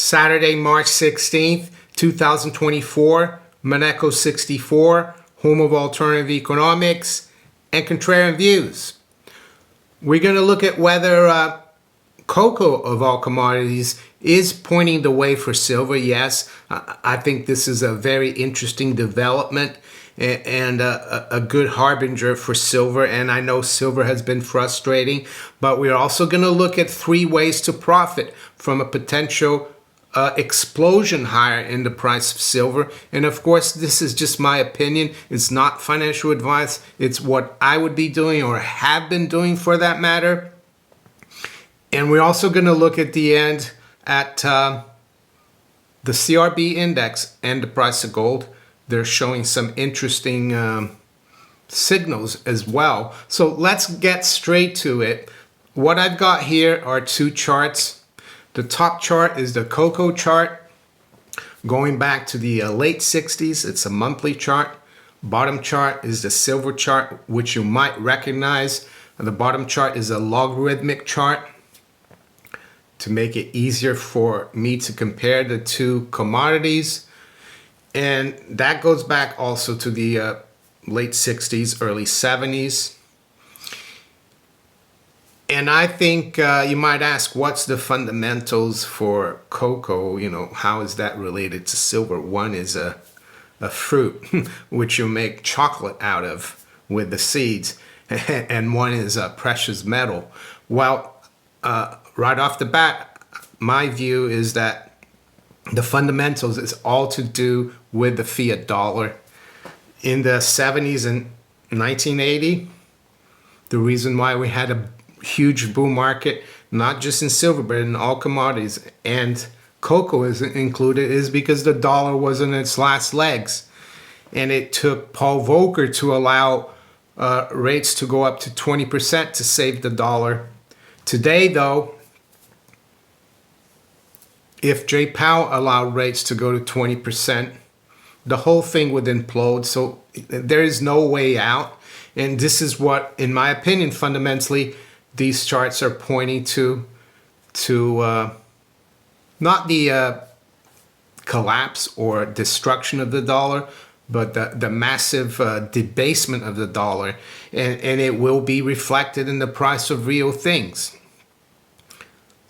Saturday, March 16th, 2024, Monaco 64, home of alternative economics and contrarian views. We're going to look at whether cocoa of all commodities is pointing the way for silver. Yes, I think this is a very interesting development and a good harbinger for silver. And I know silver has been frustrating, but we're also going to look at 3 ways to profit from a potential explosion higher in the price of silver. And of course, this is just my opinion. It's not financial advice. It's what I would be doing or have been doing for that matter. And we're also going to look at the end at the CRB index and the price of gold. They're showing some interesting signals as well. So let's get straight to it. What I've got here are 2 charts. The top chart is the cocoa chart going back to the late 60s. It's a monthly chart. Bottom chart is the silver chart, which you might recognize. The bottom chart is a logarithmic chart to make it easier for me to compare the 2 commodities. And that goes back also to the late 60s, early 70s. And I think you might ask, what's the fundamentals for cocoa? You know, how is that related to silver? One is a fruit, which you make chocolate out of with the seeds. And one is a precious metal. Well, right off the bat, my view is that the fundamentals is all to do with the fiat dollar. In the 70s and 1980, the reason why we had a huge bull market, not just in silver, but in all commodities, and cocoa is included, is because the dollar was in its last legs. And it took Paul Volcker to allow rates to go up to 20% to save the dollar. Today, though, if Jay Powell allowed rates to go to 20%, the whole thing would implode. So there is no way out. And this is what, in my opinion, fundamentally, these charts are pointing to not the collapse or destruction of the dollar, but the massive debasement of the dollar. And it will be reflected in the price of real things.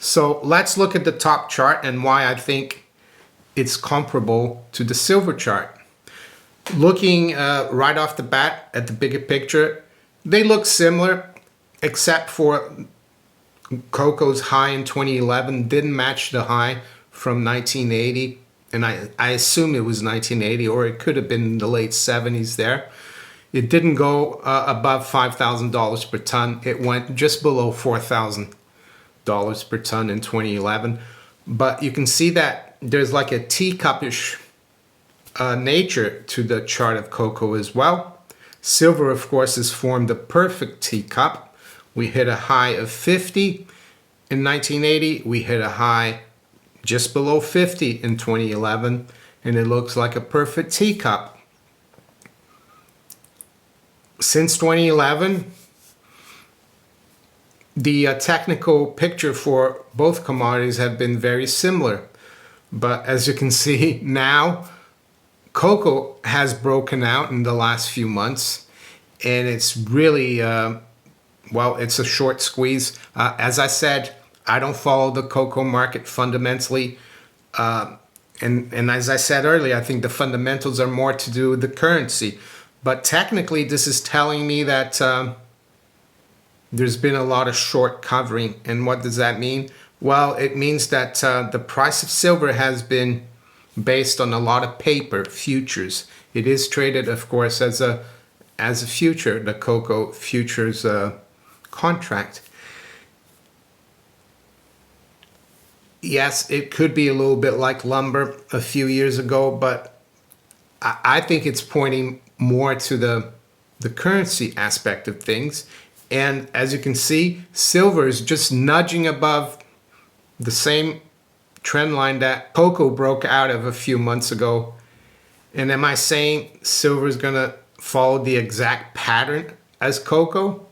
So let's look at the top chart and why I think it's comparable to the silver chart. Looking right off the bat at the bigger picture, they look similar, except for cocoa's high in 2011 didn't match the high from 1980. And I assume it was 1980, or it could have been the late 70s there. It didn't go above $5,000 per ton. It went just below $4,000 per ton in 2011. But you can see that there's like a teacupish nature to the chart of cocoa as well. Silver, of course, has formed the perfect teacup. We hit a high of 50 in 1980. We hit a high just below 50 in 2011. And it looks like a perfect teacup. Since 2011, the technical picture for both commodities have been very similar. But as you can see now, cocoa has broken out in the last few months. And it's really, well, it's a short squeeze. As I said, I don't follow the cocoa market fundamentally. And as I said earlier, I think the fundamentals are more to do with the currency. But technically, this is telling me that there's been a lot of short covering. And what does that mean? Well, it means that the price of silver has been based on a lot of paper, futures. It is traded, of course, as a future, the cocoa futures contract. Yes, it could be a little bit like lumber a few years ago, but I think it's pointing more to the currency aspect of things. And as you can see, silver is just nudging above the same trend line that cocoa broke out of a few months ago. And am I saying silver is going to follow the exact pattern as cocoa?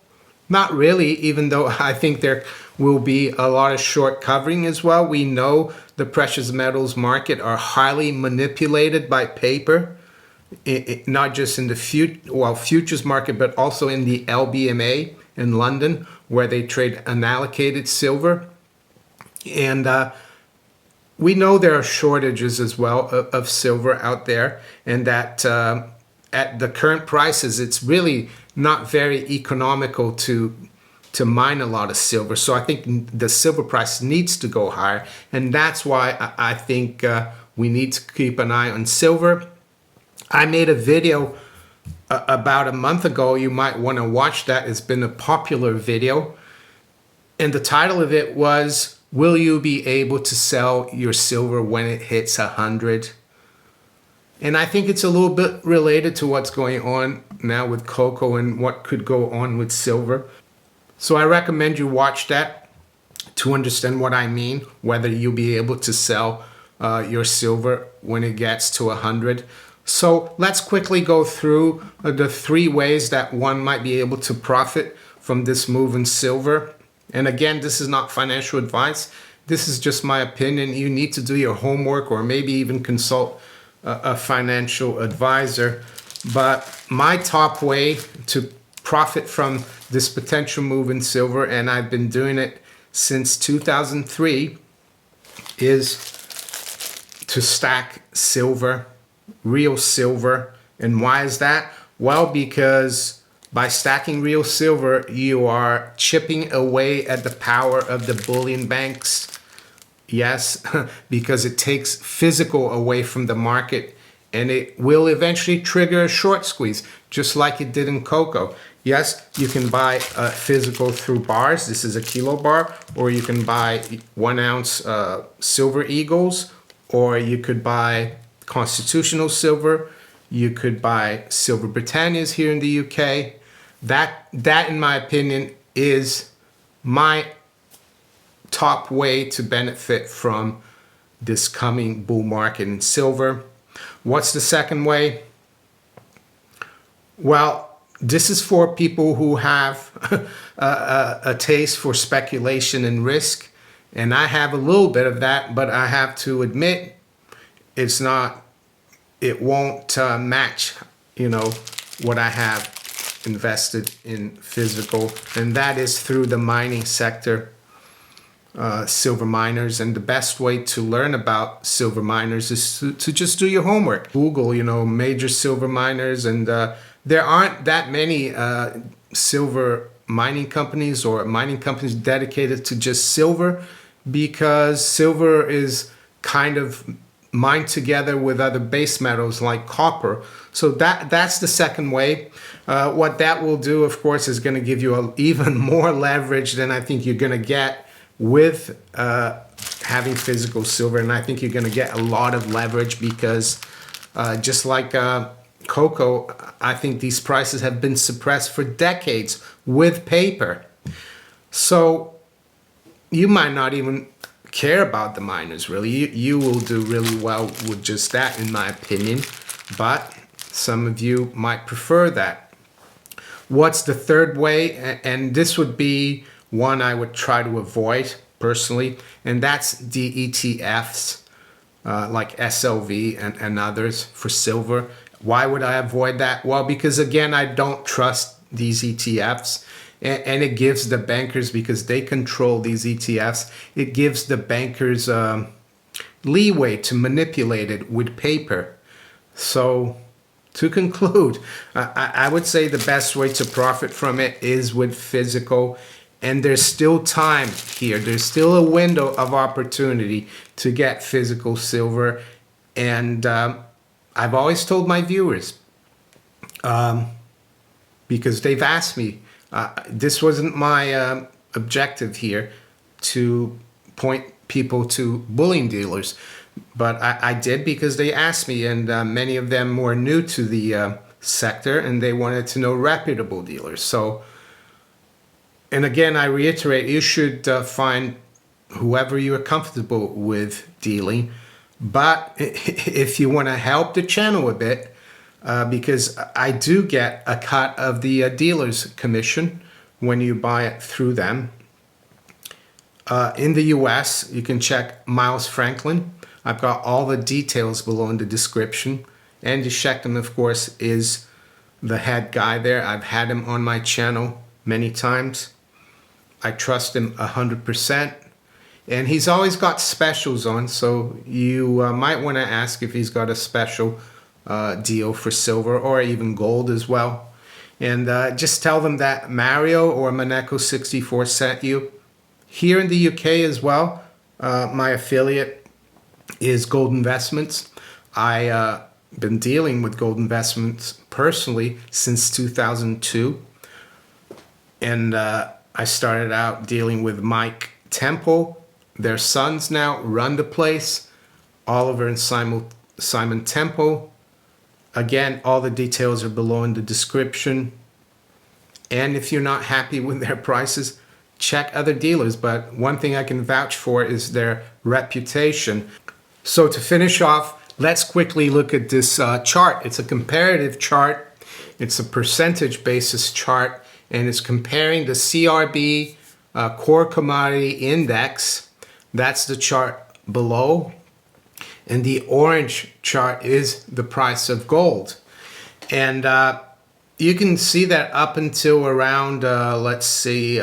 Not really, even though I think there will be a lot of short covering as well. We know the precious metals market are highly manipulated by paper, not just in the futures market, but also in the LBMA in London, where they trade unallocated silver. And we know there are shortages as well of silver out there, and that at the current prices, it's really not very economical to mine a lot of silver. So I think the silver price needs to go higher, and that's why I think we need to keep an eye on silver. I made a video about a month ago. You might want to watch that. It's been a popular video, and the title of it was, will you be able to sell your silver when it hits 100? And I think it's a little bit related to what's going on now with cocoa and what could go on with silver. So I recommend you watch that to understand what I mean, whether you'll be able to sell your silver when it gets to 100. So let's quickly go through the 3 ways that one might be able to profit from this move in silver. And again, this is not financial advice. This is just my opinion. You need to do your homework, or maybe even consult a financial advisor. But my top way to profit from this potential move in silver, and I've been doing it since 2003, is to stack silver, real silver. And why is that? Well, because by stacking real silver, you are chipping away at the power of the bullion banks. Yes, because it takes physical away from the market, and it will eventually trigger a short squeeze, just like it did in cocoa. Yes, you can buy physical through bars. This is a kilo bar, or you can buy 1 ounce silver eagles, or you could buy constitutional silver. You could buy silver Britannias here in the UK. That in my opinion is my top way to benefit from this coming bull market in silver. What's the second way? Well, this is for people who have a taste for speculation and risk, and I have a little bit of that, but I have to admit it won't match, what I have invested in physical, and that is through the mining sector, silver miners. And the best way to learn about silver miners is to just do your homework. Google, major silver miners, and there aren't that many silver mining companies or mining companies dedicated to just silver, because silver is kind of mined together with other base metals like copper. So that's the second way. What that will do, of course, is going to give you even more leverage than I think you're going to get with having physical silver. And I think you're going to get a lot of leverage because just like cocoa, I think these prices have been suppressed for decades with paper. So you might not even care about the miners, really. You will do really well with just that, in my opinion, but some of you might prefer that. What's the third way? And this would be one I would try to avoid personally, and that's the ETFs like SLV and others for silver. Why would I avoid that? Well, because again, I don't trust these ETFs. And it gives the bankers, because they control these ETFs, it gives the bankers leeway to manipulate it with paper. So to conclude, I would say the best way to profit from it is with physical. And there's still time here. There's still a window of opportunity to get physical silver. And I've always told my viewers, because they've asked me, this wasn't my objective here to point people to bullion dealers, but I did because they asked me, and many of them were new to the sector, and they wanted to know reputable dealers. So, and again, I reiterate, you should find whoever you are comfortable with dealing. But if you want to help the channel a bit, because I do get a cut of the dealer's commission when you buy it through them, In the US, you can check Miles Franklin. I've got all the details below in the description. Andy Schechtman, of course, is the head guy there. I've had him on my channel many times. I trust him 100%. And he's always got specials on, so you might want to ask if he's got a special deal for silver or even gold as well. And just tell them that Mario or Maneko64 sent you. Here in the UK as well, my affiliate is Gold Investments. I've been dealing with Gold Investments personally since 2002. And I started out dealing with Mike Temple. Their sons now run the place, Oliver and Simon Temple. Again, all the details are below in the description. And if you're not happy with their prices, check other dealers. But one thing I can vouch for is their reputation. So to finish off, let's quickly look at this chart. It's a comparative chart. It's a percentage basis chart, and it's comparing the CRB Core Commodity Index. That's the chart below. And the orange chart is the price of gold. And you can see that up until around, let's see,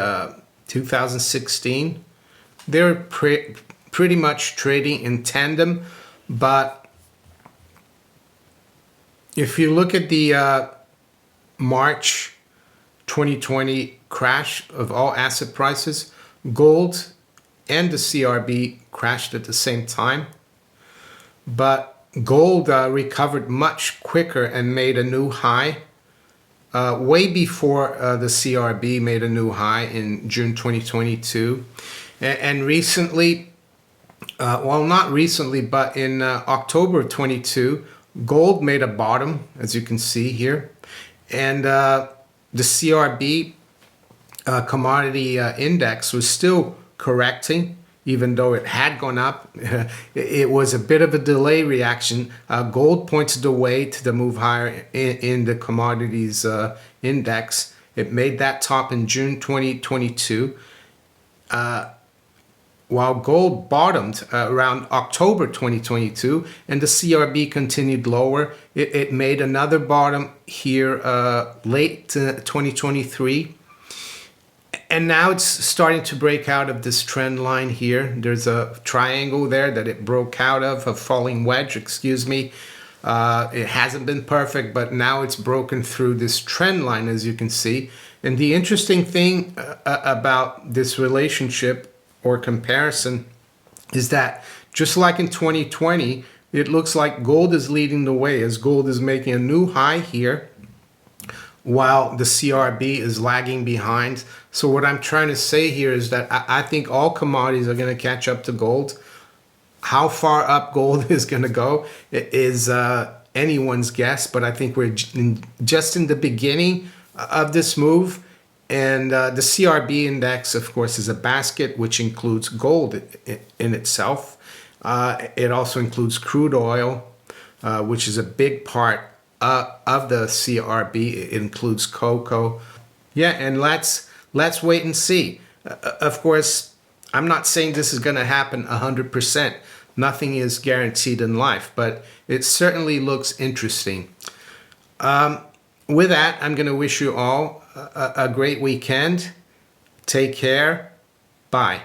2016, they're pretty much trading in tandem. But if you look at the March 2020 crash of all asset prices, gold and the CRB crashed at the same time. But gold recovered much quicker and made a new high way before the CRB made a new high in June 2022. And recently, well, not recently, but in October 22, gold made a bottom, as you can see here. And the CRB commodity index was still correcting, even though it had gone up. It was a bit of a delay reaction. Gold points the way to the move higher in the commodities index. It made that top in June 2022, while gold bottomed around October 2022, and the CRB continued lower. It made another bottom here late 2023. And now it's starting to break out of this trend line here. There's a triangle there that it broke out of, a falling wedge, excuse me. It hasn't been perfect, but now it's broken through this trend line, as you can see. And the interesting thing about this relationship or comparison is that just like in 2020, it looks like gold is leading the way as gold is making a new high here, while the CRB is lagging behind. So what I'm trying to say here is that I think all commodities are going to catch up to gold. How far up gold is going to go is anyone's guess, but I think we're just in the beginning of this move. And the CRB index, of course, is a basket which includes gold in itself. It also includes crude oil, which is a big part of the CRB. It includes cocoa. Yeah, and let's wait and see. Of course, I'm not saying this is going to happen 100%. Nothing is guaranteed in life, but it certainly looks interesting. With that, I'm going to wish you all a great weekend. Take care. Bye.